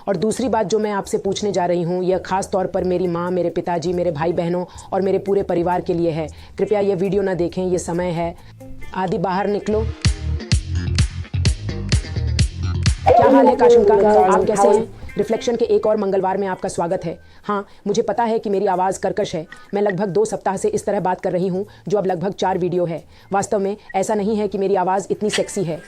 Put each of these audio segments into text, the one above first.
और दूसरी बात जो मैं आपसे पूछने जा रही हूँ, यह खास तौर पर मेरी माँ, मेरे पिताजी, मेरे भाई बहनों और मेरे पूरे परिवार के लिए है। कृपया ये वीडियो ना देखें, ये समय है। आदि बाहर निकलो। क्या हाल है काशिम का, आप कैसे हैं? रिफ्लेक्शन के एक और मंगलवार में आपका स्वागत है। हाँ, मुझे पता है कि मेरी आवाज़ कर्कश है। मैं लगभग 2 सप्ताह से इस तरह बात कर रही हूँ, जो अब लगभग 4 वीडियो है। वास्तव में ऐसा नहीं है कि मेरी आवाज़ इतनी सेक्सी है।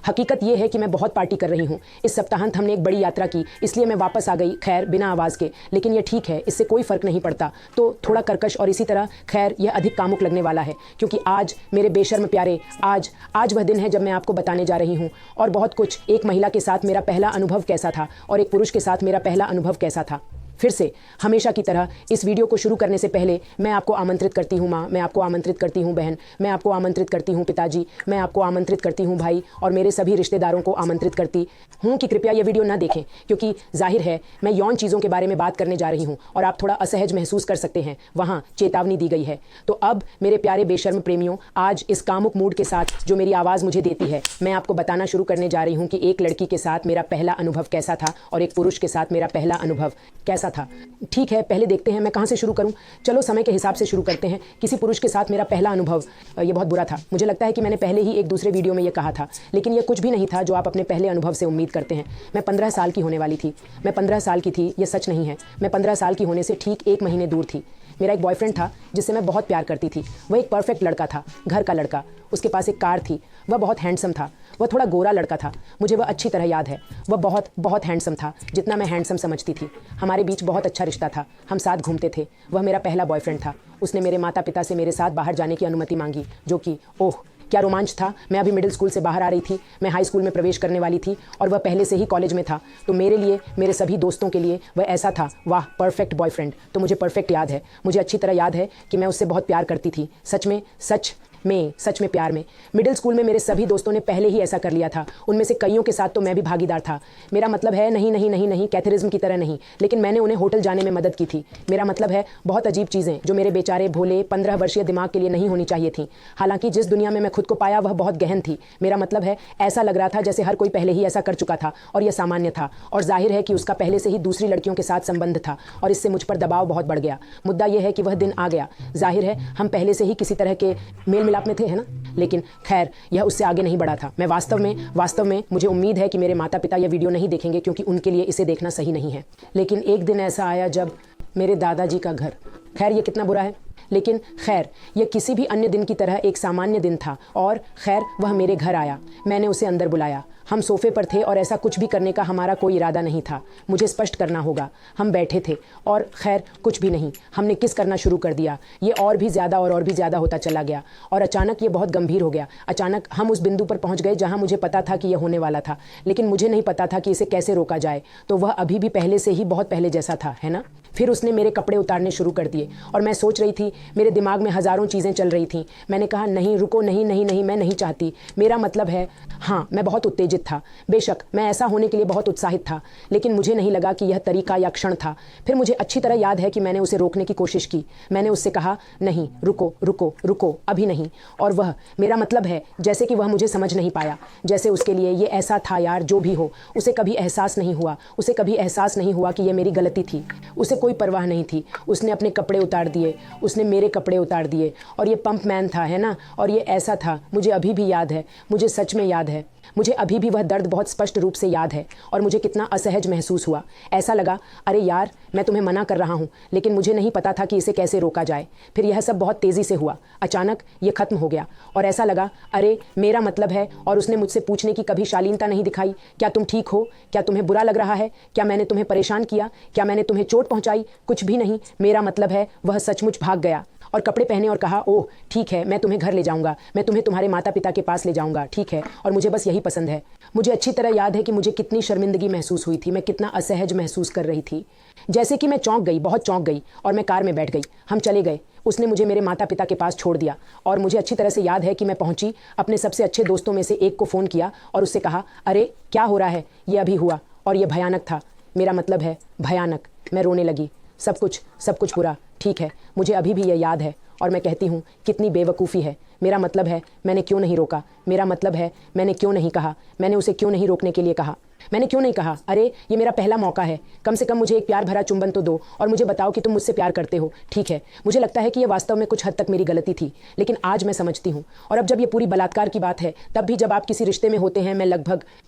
हकीकत यह है कि मैं बहुत पार्टी कर रही हूँ। इस सप्ताहांत हमने एक बड़ी यात्रा की, इसलिए मैं वापस आ गई, खैर बिना आवाज़ के। लेकिन यह ठीक है, इससे कोई फ़र्क नहीं पड़ता। तो थोड़ा कर्कश और इसी तरह, खैर यह अधिक कामुक लगने वाला है, क्योंकि आज मेरे बेशर्म प्यारे, आज वह दिन है जब मैं आपको बताने जा रही हूँ और बहुत कुछ। एक महिला के साथ मेरा पहला अनुभव कैसा था और एक पुरुष के साथ मेरा पहला अनुभव कैसा था। फिर से हमेशा की तरह इस वीडियो को शुरू करने से पहले मैं आपको आमंत्रित करती हूँ माँ, मैं आपको आमंत्रित करती हूँ बहन, मैं आपको आमंत्रित करती हूँ पिताजी, मैं आपको आमंत्रित करती हूँ भाई और मेरे सभी रिश्तेदारों को आमंत्रित करती हूँ कि कृपया ये वीडियो ना देखें, क्योंकि जाहिर है मैं यौन चीज़ों के बारे में बात करने जा रही हूँ और आप थोड़ा असहज महसूस कर सकते हैं। वहाँ चेतावनी दी गई है। तो अब मेरे प्यारे बेशर्म प्रेमियों, आज इस कामुक मूड के साथ जो मेरी आवाज़ मुझे देती है, मैं आपको बताना शुरू करने जा रही हूँ कि एक लड़की के साथ मेरा पहला अनुभव कैसा था और एक पुरुष के साथ मेरा पहला अनुभव कैसा था। ठीक है, पहले देखते हैं मैं कहाँ से शुरू करूँ। चलो समय के हिसाब से शुरू करते हैं। किसी पुरुष के साथ मेरा पहला अनुभव, ये बहुत बुरा था। मुझे लगता है कि मैंने पहले ही एक दूसरे वीडियो में ये कहा था, लेकिन ये कुछ भी नहीं था जो आप अपने पहले अनुभव से उम्मीद करते हैं। मैं 15 साल की होने वाली थी। मैं 15 साल की थी, ये सच नहीं है। मैं 15 साल की होने से ठीक 1 महीने दूर थी। मेरा एक बॉयफ्रेंड था जिससे मैं बहुत प्यार करती थी। वह एक परफेक्ट लड़का था, घर का लड़का। उसके पास एक कार थी। वह बहुत हैंडसम था। वह थोड़ा गोरा लड़का था। मुझे वह अच्छी तरह याद है। वह बहुत बहुत हैंडसम था, जितना मैं हैंडसम समझती थी। हमारे बीच बहुत अच्छा रिश्ता था। हम साथ घूमते थे। वह मेरा पहला बॉयफ्रेंड था। उसने मेरे माता पिता से मेरे साथ बाहर जाने की अनुमति मांगी, जो कि ओह क्या रोमांच था। मैं अभी मिडिल स्कूल से बाहर आ रही थी। मैं हाई स्कूल में प्रवेश करने वाली थी और वह पहले से ही कॉलेज में था। तो मेरे लिए, मेरे सभी दोस्तों के लिए वह ऐसा था, वाह परफेक्ट बॉयफ्रेंड। तो मुझे परफेक्ट याद है। मुझे अच्छी तरह याद है कि मैं उससे बहुत प्यार करती थी। सच में प्यार में। मिडिल स्कूल में मेरे सभी दोस्तों ने पहले ही ऐसा कर लिया था। उनमें से कईयों के साथ तो मैं भी भागीदार था। मेरा मतलब है नहीं, कैथरिज्म की तरह नहीं, लेकिन मैंने उन्हें होटल जाने में मदद की थी। मेरा मतलब है बहुत अजीब चीज़ें जो मेरे बेचारे भोले 15 वर्षीय दिमाग के लिए नहीं होनी चाहिए थी। हालांकि जिस दुनिया में मैं खुद को पाया वह बहुत गहन थी। मेरा मतलब है ऐसा लग रहा था जैसे हर कोई पहले ही ऐसा कर चुका था और यह सामान्य था। और जाहिर है कि उसका पहले से ही दूसरी लड़कियों के साथ संबंध था और इससे मुझ पर दबाव बहुत बढ़ गया। मुद्दा यह है कि वह दिन आ गया। जाहिर है हम पहले से ही किसी तरह के मेल मिलाप में थे, है ना? लेकिन खैर यह उससे आगे नहीं बढ़ा था। मैं वास्तव में मुझे उम्मीद है कि मेरे माता पिता यह वीडियो नहीं देखेंगे, क्योंकि उनके लिए इसे देखना सही नहीं है। लेकिन एक दिन ऐसा आया जब मेरे दादाजी का घर, खैर ये कितना बुरा है, लेकिन खैर यह किसी भी अन्य दिन की तरह एक सामान्य दिन था। और खैर वह मेरे घर आया। मैंने उसे अंदर बुलाया। हम सोफे पर थे और ऐसा कुछ भी करने का हमारा कोई इरादा नहीं था। मुझे स्पष्ट करना होगा, हम बैठे थे और खैर कुछ भी नहीं। हमने किस करना शुरू कर दिया। ये और भी ज़्यादा होता चला गया और अचानक ये बहुत गंभीर हो गया। अचानक हम उस बिंदु पर पहुंच गए जहां मुझे पता था कि यह होने वाला था, लेकिन मुझे नहीं पता था कि इसे कैसे रोका जाए। तो वह अभी भी पहले से ही बहुत पहले जैसा था, है ना? फिर उसने मेरे कपड़े उतारने शुरू कर दिए और मैं सोच रही थी, मेरे दिमाग में हज़ारों चीज़ें चल रही थीं। मैंने कहा नहीं रुको, नहीं, मैं नहीं चाहती। मेरा मतलब है, हाँ मैं बहुत उत्तेजित था। बेशक मैं ऐसा होने के लिए बहुत उत्साहित था, लेकिन मुझे नहीं लगा कि यह तरीका या क्षण था। फिर मुझे अच्छी तरह याद है कि मैंने उसे रोकने की कोशिश की। मैंने उससे कहा नहीं रुको, अभी नहीं। और वह, मेरा मतलब है जैसे कि वह मुझे समझ नहीं पाया, जैसे उसके लिए ये ऐसा था यार, जो भी हो। उसे कभी एहसास नहीं हुआ कि यह मेरी गलती थी। उसे कोई परवाह नहीं थी। उसने अपने कपड़े उतार दिए, उसने मेरे कपड़े उतार दिए और ये पंप मैन था, है ना? और ये ऐसा था, मुझे अभी भी याद है, मुझे सच में याद है। मुझे अभी भी वह दर्द बहुत स्पष्ट रूप से याद है और मुझे कितना असहज महसूस हुआ। ऐसा लगा, अरे यार मैं तुम्हें मना कर रहा हूँ, लेकिन मुझे नहीं पता था कि इसे कैसे रोका जाए। फिर यह सब बहुत तेज़ी से हुआ। अचानक ये खत्म हो गया और ऐसा लगा, अरे मेरा मतलब है। और उसने मुझसे पूछने की कभी शालीनता नहीं दिखाई, क्या तुम ठीक हो? क्या तुम्हें बुरा लग रहा है? क्या मैंने तुम्हें परेशान किया? क्या मैंने तुम्हें चोट पहुँचाई? कुछ भी नहीं। मेरा मतलब है वह सचमुच भाग गया और कपड़े पहने और कहा, ओह ठीक है, मैं तुम्हें घर ले जाऊंगा, मैं तुम्हें तुम्हारे माता पिता के पास ले जाऊंगा, ठीक है, और मुझे बस यही पसंद है। मुझे अच्छी तरह याद है कि मुझे कितनी शर्मिंदगी महसूस हुई थी। मैं कितना असहज महसूस कर रही थी। जैसे कि मैं चौंक गई, बहुत चौंक गई और मैं कार में बैठ गई। हम चले गए। उसने मुझे मेरे माता पिता के पास छोड़ दिया और मुझे अच्छी तरह से याद है कि मैं पहुंची, अपने सबसे अच्छे दोस्तों में से एक को फ़ोन किया और उससे कहा, अरे क्या हो रहा है? ये अभी हुआ और ये भयानक था। मेरा मतलब है भयानक। मैं रोने लगी। सब कुछ बुरा। ठीक है, मुझे अभी भी यह याद है और मैं कहती हूँ कितनी बेवकूफ़ी है। मेरा मतलब है मैंने क्यों नहीं रोका। मेरा मतलब है मैंने क्यों नहीं कहा। मैंने उसे क्यों नहीं रोकने के लिए कहा। मैंने क्यों नहीं कहा, अरे ये मेरा पहला मौका है, कम से कम मुझे एक प्यार भरा चुंबन तो दो और मुझे बताओ कि तुम मुझसे प्यार करते हो। ठीक है, मुझे लगता है कि यह वास्तव में कुछ हद तक मेरी गलती थी, लेकिन आज मैं समझती हूँ। और अब जब ये पूरी बलात्कार की बात है, तब भी जब आप किसी रिश्ते में होते हैं,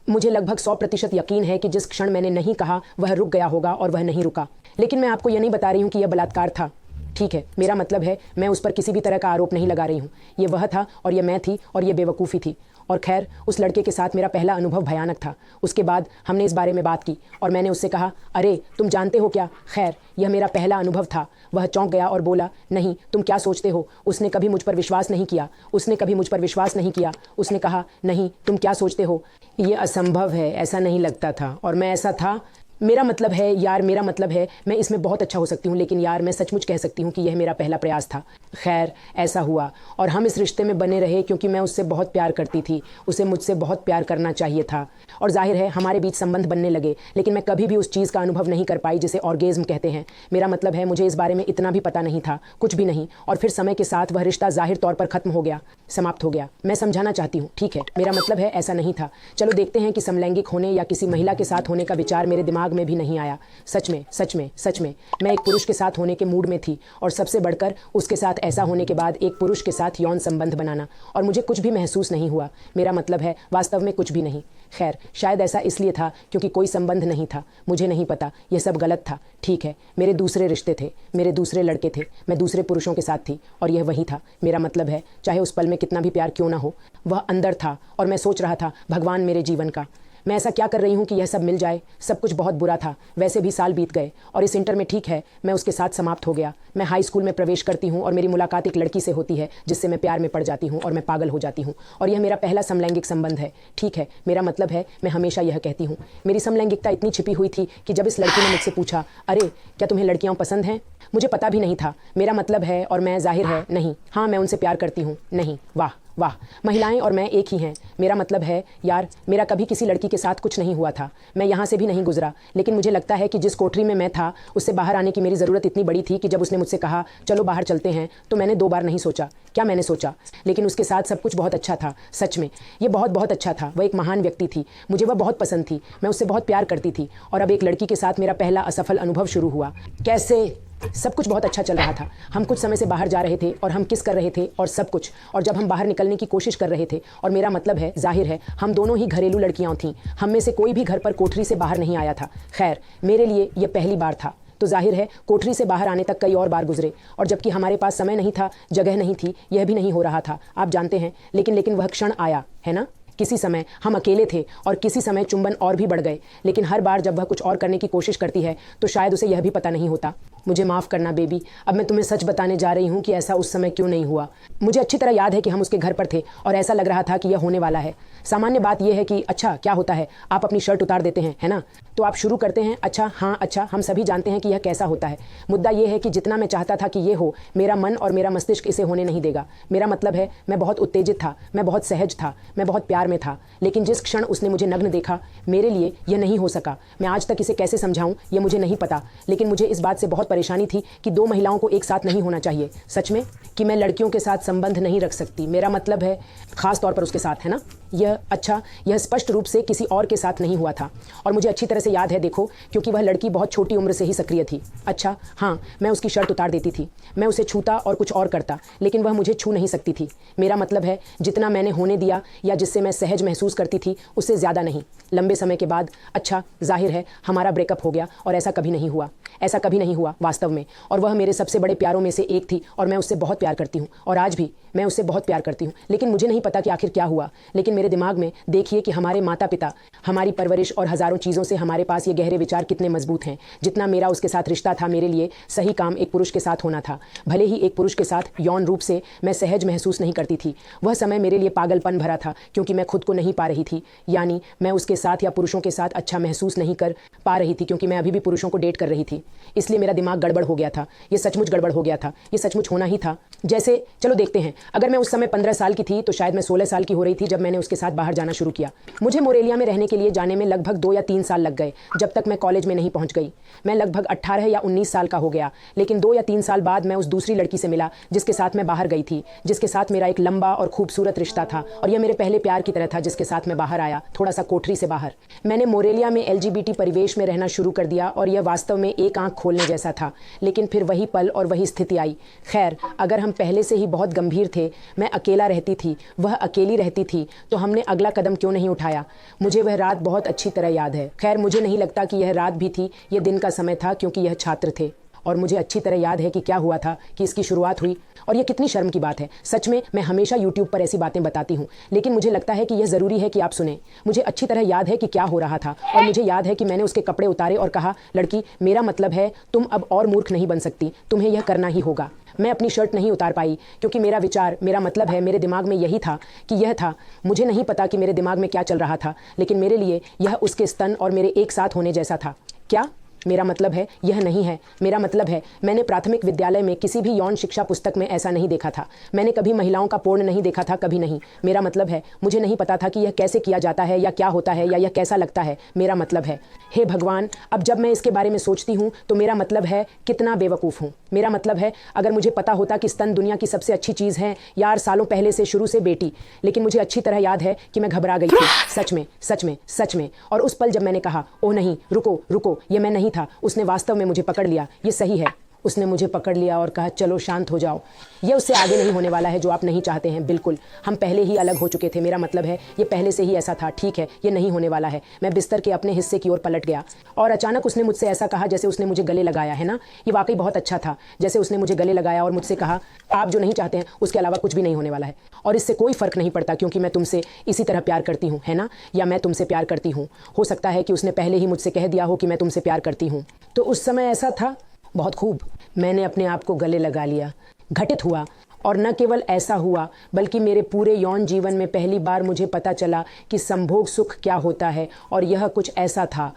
मुझे लगभग 100% यकीन है कि जिस क्षण मैंने नहीं कहा वह रुक गया होगा और वह नहीं रुका। लेकिन मैं आपको यह नहीं बता रही हूँ कि यह बलात्कार था। ठीक है, मेरा मतलब है मैं उस पर किसी भी तरह का आरोप नहीं लगा रही हूँ। ये वह था और ये मैं थी और ये बेवकूफ़ी थी। और खैर, उस लड़के के साथ मेरा पहला अनुभव भयानक था। उसके बाद हमने इस बारे में बात की और मैंने उससे कहा, अरे तुम जानते हो क्या, खैर यह मेरा पहला अनुभव था। वह चौंक गया और बोला, नहीं तुम क्या सोचते हो, उसने कभी मुझ पर विश्वास नहीं किया, उसने कभी मुझ पर विश्वास नहीं किया। उसने कहा, नहीं तुम क्या सोचते हो, ये असंभव है, ऐसा नहीं लगता था। और मैं ऐसा था। मेरा मतलब है यार, मेरा मतलब है मैं इसमें बहुत अच्छा हो सकती हूँ, लेकिन यार मैं सचमुच कह सकती हूँ कि यह मेरा पहला प्रयास था। खैर ऐसा हुआ और हम इस रिश्ते में बने रहे क्योंकि मैं उससे बहुत प्यार करती थी, उसे मुझसे बहुत प्यार करना चाहिए था। और जाहिर है हमारे बीच संबंध बनने लगे, लेकिन मैं कभी भी उस चीज़ का अनुभव नहीं कर पाई जिसे ऑर्गेज्म कहते हैं। मेरा मतलब है मुझे इस बारे में इतना भी पता नहीं था, कुछ भी नहीं। और फिर समय के साथ वह रिश्ता जाहिर तौर पर ख़त्म हो गया, समाप्त हो गया। मैं समझाना चाहती हूँ, ठीक है, मेरा मतलब है ऐसा नहीं था। चलो देखते हैं कि समलैंगिक होने या किसी महिला के साथ होने का विचार मेरे दिमाग में भी नहीं आया। सच में मैं एक पुरुष के साथ होने के मूड में थी, और सबसे बढ़कर उसके साथ ऐसा होने के बाद एक पुरुष के साथ यौन संबंध बनाना, और मुझे कुछ भी महसूस नहीं हुआ। मेरा मतलब है वास्तव में कुछ भी नहीं। खैर शायद ऐसा इसलिए था क्योंकि कोई संबंध नहीं था, मुझे नहीं पता, यह सब गलत था। ठीक है, मेरे दूसरे रिश्ते थे, मेरे दूसरे लड़के थे, मैं दूसरे पुरुषों के साथ थी और यह वही था। मेरा मतलब है चाहे उस पल में कितना भी प्यार क्यों ना हो, वह अंदर था और मैं सोच रहा था भगवान मेरे जीवन का, मैं ऐसा क्या कर रही हूँ कि यह सब मिल जाए। सब कुछ बहुत बुरा था, वैसे भी साल बीत गए और इस इंटर में ठीक है मैं उसके साथ समाप्त हो गया। मैं हाई स्कूल में प्रवेश करती हूँ और मेरी मुलाकात एक लड़की से होती है जिससे मैं प्यार में पड़ जाती हूँ और मैं पागल हो जाती हूँ, और यह मेरा पहला समलैंगिक संबंध है। ठीक है, मेरा मतलब है मैं हमेशा यह कहती हूँ, मेरी समलैंगिकता इतनी छिपी हुई थी कि जब इस लड़की ने मुझसे पूछा, अरे क्या तुम्हें लड़कियाँ पसंद हैं, मुझे पता भी नहीं था। मेरा मतलब है, और मैं जाहिर है नहीं, हाँ मैं उनसे प्यार करती हूँ। नहीं, वाह वाह, महिलाएं और मैं एक ही हैं। मेरा मतलब है यार, मेरा कभी किसी लड़की के साथ कुछ नहीं हुआ था, मैं यहाँ से भी नहीं गुजरा। लेकिन मुझे लगता है कि जिस कोठरी में मैं था उससे बाहर आने की मेरी ज़रूरत इतनी बड़ी थी कि जब उसने मुझसे कहा चलो बाहर चलते हैं, तो मैंने 2 बार नहीं सोचा। क्या मैंने सोचा, लेकिन उसके साथ सब कुछ बहुत अच्छा था। सच में ये बहुत बहुत अच्छा था। वह एक महान व्यक्ति थी, मुझे वह बहुत पसंद थी, मैं उससे बहुत प्यार करती थी। और अब एक लड़की के साथ मेरा पहला असफल अनुभव शुरू हुआ। कैसे? सब कुछ बहुत अच्छा चल रहा था, हम कुछ समय से बाहर जा रहे थे और हम किस कर रहे थे और सब कुछ। और जब हम बाहर निकलने की कोशिश कर रहे थे, और मेरा मतलब है जाहिर है हम दोनों ही घरेलू लड़कियां थीं, हम में से कोई भी घर पर कोठरी से बाहर नहीं आया था। खैर मेरे लिए यह पहली बार था, तो जाहिर है कोठरी से बाहर आने तक कई और बार गुजरे, और जबकि हमारे पास समय नहीं था, जगह नहीं थी, यह भी नहीं हो रहा था, आप जानते हैं। लेकिन वह क्षण आया, है ना। किसी समय हम अकेले थे और किसी समय चुंबन और भी बढ़ गए, लेकिन हर बार जब वह कुछ और करने की कोशिश करती है तो शायद उसे यह भी पता नहीं होता। मुझे माफ़ करना बेबी, अब मैं तुम्हें सच बताने जा रही हूँ कि ऐसा उस समय क्यों नहीं हुआ। मुझे अच्छी तरह याद है कि हम उसके घर पर थे और ऐसा लग रहा था कि यह होने वाला है। सामान्य बात यह है कि अच्छा क्या होता है, आप अपनी शर्ट उतार देते हैं, है ना, तो आप शुरू करते हैं, अच्छा हाँ अच्छा, हम सभी जानते हैं कि यह कैसा होता है। मुद्दा यह है कि जितना मैं चाहता था कि यह हो, मेरा मन और मेरा मस्तिष्क इसे होने नहीं देगा। मेरा मतलब है मैं बहुत उत्तेजित था, मैं बहुत सहज था, मैं बहुत प्यार में था, लेकिन जिस क्षण उसने मुझे नग्न देखा, मेरे लिए यह नहीं हो सका। मैं आज तक इसे कैसे समझाऊं यह मुझे नहीं पता, लेकिन मुझे इस बात से बहुत परेशानी थी कि 2 महिलाओं को एक साथ नहीं होना चाहिए। सच में कि मैं लड़कियों के साथ संबंध नहीं रख सकती, मेरा मतलब है खास तौर पर उसके साथ, है ना। यह स्पष्ट रूप से किसी और के साथ नहीं हुआ था, और मुझे अच्छी तरह से याद है, देखो, क्योंकि वह लड़की बहुत छोटी उम्र से ही सक्रिय थी। अच्छा हाँ, मैं उसकी शर्ट उतार देती थी, मैं उसे छूता और कुछ और करता, लेकिन वह मुझे छू नहीं सकती थी। मेरा मतलब है जितना मैंने होने दिया या जिससे मैं सहज महसूस करती थी, उससे ज़्यादा नहीं। लंबे समय के बाद अच्छा जाहिर है हमारा ब्रेकअप हो गया, और ऐसा कभी नहीं हुआ, ऐसा कभी नहीं हुआ वास्तव में। और वह मेरे सबसे बड़े प्यारों में से एक थी, और मैं उससे बहुत प्यार करती हूँ, और आज भी मैं उससे बहुत प्यार करती हूँ। लेकिन मुझे नहीं पता कि आखिर क्या हुआ, लेकिन मेरे दिमाग में देखिए कि हमारे माता पिता, हमारी परवरिश और हज़ारों चीज़ों से हमारे पास ये गहरे विचार कितने मजबूत हैं। जितना मेरा उसके साथ रिश्ता था, मेरे लिए सही काम एक पुरुष के साथ होना था। भले ही एक पुरुष के साथ यौन रूप से मैं सहज महसूस नहीं करती थी, वह समय मेरे लिए पागलपन भरा था, क्योंकि मैं खुद को नहीं पा रही थी। यानी मैं उसके साथ या पुरुषों के साथ अच्छा महसूस नहीं कर पा रही थी, क्योंकि मैं अभी भी पुरुषों को डेट कर रही थी। इसलिए मेरा दिमाग गड़बड़ हो गया था। ये सचमुच गड़बड़ हो गया था, ये सचमुच होना ही था। जैसे चलो देखते हैं, अगर मैं उस समय 15 साल की थी तो शायद मैं 16 साल की हो रही थी जब मैंने उसके साथ बाहर जाना शुरू किया। मुझे मोरेलिया में रहने के लिए जाने में लगभग 2 या 3 साल लग गए, जब तक मैं कॉलेज में नहीं पहुंच गई। मैं लगभग 18 या 19 साल का हो गया, लेकिन 2 या 3 साल बाद मैं उस दूसरी लड़की से मिला जिसके साथ मैं बाहर गई थी, जिसके साथ मेरा एक लंबा और खूबसूरत रिश्ता था, और यह मेरे पहले प्यार की तरह था जिसके साथ मैं बाहर आया, थोड़ा सा कोठरी से बाहर। मैंने मोरेलिया में LGBT परिवेश में रहना शुरू कर दिया और यह वास्तव में एक आंख खोलने जैसा था, लेकिन फिर वही पल और वही स्थिति आई। खैर, अगर हम पहले से ही बहुत गंभीर थे, मैं अकेला रहती थी, वह अकेली रहती थी, तो हमने अगला कदम क्यों नहीं उठाया? मुझे वह रात बहुत अच्छी तरह याद है। खैर, मुझे नहीं लगता कि यह रात भी थी, यह दिन का समय था, क्योंकि यह छात्र थे। और मुझे अच्छी तरह याद है कि क्या हुआ था, कि इसकी शुरुआत हुई। और यह कितनी शर्म की बात है। सच में मैं हमेशा YouTube पर ऐसी बातें बताती हूँ, लेकिन मुझे लगता है कि यह ज़रूरी है कि आप सुने। मुझे अच्छी तरह याद है कि क्या हो रहा था, और मुझे याद है कि मैंने उसके कपड़े उतारे और कहा, लड़की, मेरा मतलब है तुम अब और मूर्ख नहीं बन सकती, तुम्हें यह करना ही होगा। मैं अपनी शर्ट नहीं उतार पाई, क्योंकि मेरा विचार, मेरा मतलब है, मेरे दिमाग में यही था कि यह था। मुझे नहीं पता कि मेरे दिमाग में क्या चल रहा था, लेकिन मेरे लिए यह उसके स्तन और मेरे एक साथ होने जैसा था। क्या? मेरा मतलब है यह नहीं है। मेरा मतलब है मैंने प्राथमिक विद्यालय में किसी भी यौन शिक्षा पुस्तक में ऐसा नहीं देखा था। मैंने कभी महिलाओं का पोर्न नहीं देखा था, कभी नहीं। मेरा मतलब है मुझे नहीं पता था कि यह कैसे किया जाता है, या क्या होता है, या यह कैसा लगता है। मेरा मतलब है, हे भगवान, अब जब मैं इसके बारे में सोचती हूँ तो मेरा मतलब है कितना बेवकूफ़ हूँ। मेरा मतलब है अगर मुझे पता होता कि स्तन दुनिया की सबसे अच्छी चीज़ है, यार सालों पहले से, शुरू से बेटी। लेकिन मुझे अच्छी तरह याद है कि मैं घबरा गई थी, सच में, सच में, सच में। और उस पल जब मैंने कहा, ओह नहीं, रुको रुको, ये मैं नहीं था, उसने वास्तव में मुझे पकड़ लिया। ये सही है, उसने मुझे पकड़ लिया और कहा, चलो शांत हो जाओ, ये उससे आगे नहीं होने वाला है जो आप नहीं चाहते हैं। बिल्कुल, हम पहले ही अलग हो चुके थे। मेरा मतलब है ये पहले से ही ऐसा था। ठीक है, ये नहीं होने वाला है। मैं बिस्तर के अपने हिस्से की ओर पलट गया, और अचानक उसने मुझसे ऐसा कहा जैसे उसने मुझे गले लगाया है ना। ये वाकई बहुत अच्छा था, जैसे उसने मुझे गले लगाया और मुझसे कहा, आप जो नहीं चाहते हैं उसके अलावा कुछ भी नहीं होने वाला है, और इससे कोई फ़र्क नहीं पड़ता, क्योंकि मैं तुमसे इसी तरह प्यार करती हूँ, है ना, या मैं तुमसे प्यार करती हूँ। हो सकता है कि उसने पहले ही मुझसे कह दिया हो कि मैं तुमसे प्यार करती हूँ। तो उस समय ऐसा था। बहुत खूब, मैंने अपने आप को गले लगा लिया। घटित हुआ, और न केवल ऐसा हुआ, बल्कि मेरे पूरे यौन जीवन में पहली बार मुझे पता चला कि संभोग सुख क्या होता है, और यह कुछ ऐसा था।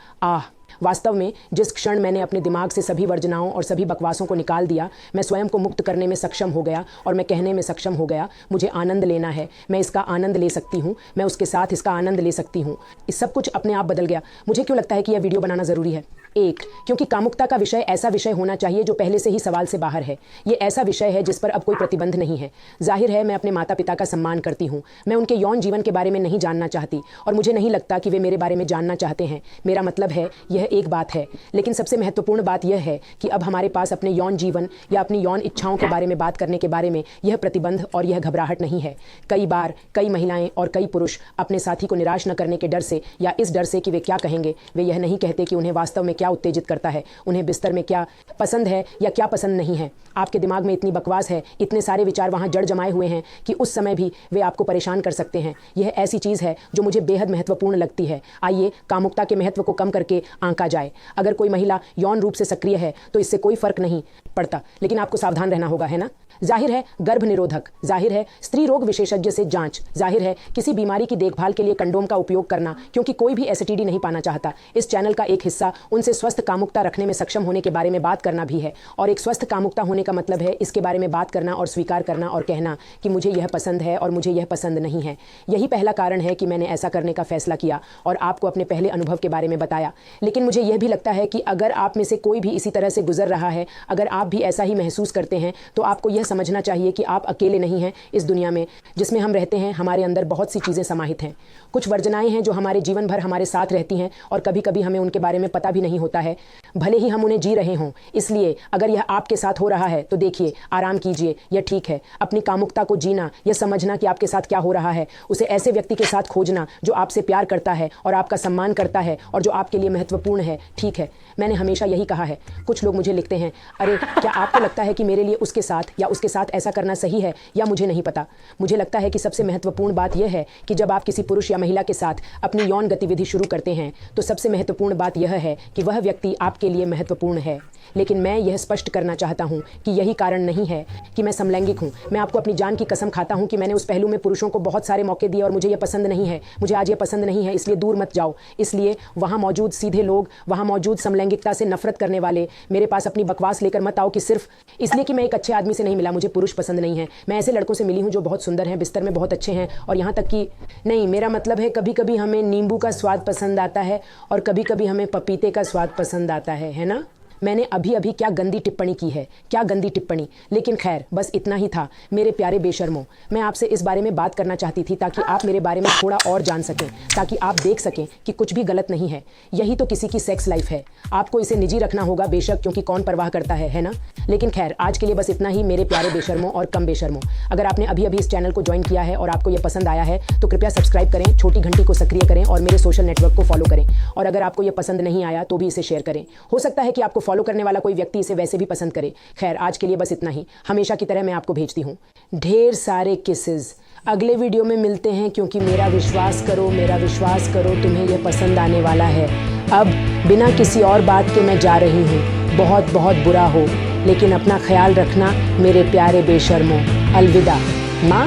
वास्तव में जिस क्षण मैंने अपने दिमाग से सभी वर्जनाओं और सभी बकवासों को निकाल दिया, मैं स्वयं को मुक्त करने में सक्षम हो गया, और मैं कहने में सक्षम हो गया, मुझे आनंद लेना है, मैं इसका आनंद ले सकती हूँ, मैं उसके साथ इसका आनंद ले सकती हूँ। इस सब कुछ अपने आप बदल गया। मुझे क्यों लगता है कि यह वीडियो बनाना ज़रूरी है? एक, क्योंकि कामुकता का विषय ऐसा विषय होना चाहिए जो पहले से ही सवाल से बाहर है। ये ऐसा विषय है जिस पर अब कोई प्रतिबंध नहीं है। जाहिर है मैं अपने माता पिता का सम्मान करती हूँ, मैं उनके यौन जीवन के बारे में नहीं जानना चाहती, और मुझे नहीं लगता कि वे मेरे बारे में जानना चाहते हैं। मेरा मतलब है यह एक बात है, लेकिन सबसे महत्वपूर्ण बात यह है कि अब हमारे पास अपने यौन जीवन या अपनी यौन इच्छाओं के बारे में बात करने के बारे में यह प्रतिबंध और यह घबराहट नहीं है। कई बार कई महिलाएं और कई पुरुष अपने साथी को निराश न करने के डर से, या इस डर से कि वे क्या कहेंगे, वे यह नहीं कहते कि उन्हें वास्तव में क्या उत्तेजित करता है, उन्हें बिस्तर में क्या पसंद है या क्या पसंद नहीं है। आपके दिमाग में इतनी बकवास है, इतने सारे विचार वहां जड़ जमाए हुए हैं कि उस समय भी वे आपको परेशान कर सकते हैं। यह ऐसी चीज़ है जो मुझे बेहद महत्वपूर्ण लगती है। आइए कामुकता के महत्व को कम करके आंका जाए। अगर कोई महिला यौन रूप से सक्रिय है तो इससे कोई फर्क नहीं पड़ता, लेकिन आपको सावधान रहना होगा, है ना। जाहिर है गर्भ निरोधक, जाहिर है स्त्री रोग विशेषज्ञ से जांच, जाहिर है किसी बीमारी की देखभाल के लिए कंडोम का उपयोग करना, क्योंकि कोई भी एसटीडी नहीं पाना चाहता। इस चैनल का एक हिस्सा उनसे स्वस्थ कामुकता रखने में सक्षम होने के बारे में बात करना भी है, और एक स्वस्थ कामुकता होने का मतलब है इसके बारे में बात करना और स्वीकार करना और कहना कि मुझे यह पसंद है और मुझे यह पसंद नहीं है। यही पहला कारण है कि मैंने ऐसा करने का फैसला किया और आपको अपने पहले अनुभव के बारे में बताया। लेकिन मुझे यह भी लगता है कि अगर आप में से कोई भी इसी तरह से गुजर रहा है, अगर आप भी ऐसा ही महसूस करते हैं, तो आपको यह समझना चाहिए कि आप अकेले नहीं हैं। इस दुनिया में जिसमें हम रहते हैं, हमारे अंदर बहुत सी चीज़ें समाहित हैं। कुछ वर्जनाएं हैं जो हमारे जीवन भर हमारे साथ रहती हैं, और कभी कभी हमें उनके बारे में पता भी नहीं होता है, भले ही हम उन्हें जी रहे हों। इसलिए अगर यह आपके साथ हो रहा है तो देखिए, आराम कीजिए, यह ठीक है। अपनी कामुकता को जीना, यह समझना कि आपके साथ क्या हो रहा है, उसे ऐसे व्यक्ति के साथ खोजना जो आपसे प्यार करता है और आपका सम्मान करता है और जो आपके लिए महत्वपूर्ण है। ठीक है, मैंने हमेशा यही कहा है। कुछ लोग मुझे लिखते हैं, अरे क्या आपको लगता है कि मेरे लिए उसके साथ या उसके साथ ऐसा करना सही है, या मुझे नहीं पता। मुझे लगता है कि सबसे महत्वपूर्ण बात यह है कि जब आप किसी पुरुष या महिला के साथ अपनी यौन गतिविधि शुरू करते हैं, तो सबसे महत्वपूर्ण बात यह है कि वह वह व्यक्ति आपके लिए महत्वपूर्ण है। लेकिन मैं यह स्पष्ट करना चाहता हूं कि यही कारण नहीं है कि मैं समलैंगिक हूं। मैं आपको अपनी जान की कसम खाता हूं कि मैंने उस पहलू में पुरुषों को बहुत सारे मौके दिए और मुझे यह पसंद नहीं है। मुझे आज यह पसंद नहीं है, इसलिए दूर मत जाओ। इसलिए वहां मौजूद सीधे लोग, वहां मौजूद समलैंगिकता से नफरत करने वाले मेरे पास अपनी बकवास लेकर मत आओ कि सिर्फ इसलिए कि मैं एक अच्छे आदमी से नहीं मिला मुझे पुरुष पसंद नहीं है। मैं ऐसे लड़कों से मिली हूं जो बहुत सुंदर हैं, बिस्तर में बहुत अच्छे हैं, और यहाँ तक कि नहीं, मेरा मतलब है कभी कभी हमें नींबू का स्वाद पसंद आता है और कभी कभी हमें पपीते का स्वाद पसंद आता है ना। मैंने अभी अभी क्या गंदी टिप्पणी की है, क्या गंदी टिप्पणी। लेकिन खैर, बस इतना ही था मेरे प्यारे बेशर्मों। मैं आपसे इस बारे में बात करना चाहती थी ताकि आप मेरे बारे में थोड़ा और जान सकें, ताकि आप देख सकें कि कुछ भी गलत नहीं है। यही तो किसी की सेक्स लाइफ है। आपको इसे निजी रखना होगा बेशक, क्योंकि कौन परवाह करता है ना। लेकिन खैर, आज के लिए बस इतना ही मेरे प्यारे बेशर्मों और कम बेशर्मों। अगर आपने अभी अभी इस चैनल को ज्वाइन किया है और आपको यह पसंद आया है तो कृपया सब्सक्राइब करें, छोटी घंटी को सक्रिय करें और मेरे सोशल नेटवर्क को फॉलो करें। और अगर आपको यह पसंद नहीं आया तो भी इसे शेयर करें। हो सकता है कि आपको फॉलो करने वाला कोई व्यक्ति इसे वैसे भी पसंद करे। खैर, आज के लिए बस इतना ही। हमेशा की तरह मैं आपको भेजती हूँ ढेर सारे किसेस। अगले वीडियो में मिलते हैं, क्योंकि मेरा विश्वास करो तुम्हें यह पसंद आने वाला है। अब बिना किसी और बात के मैं जा रही हूँ। बहुत बहुत बुरा हो, लेकिन अपना ख्याल रखना मेरे प्यारे बेशर्मों। अलविदा। माँ,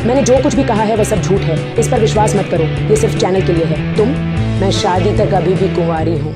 मैंने जो कुछ भी कहा है वह सब झूठ है। इस पर विश्वास मत करो, ये सिर्फ चैनल के लिए है। मैं शादी तक अभी भी कुंवारी हूँ।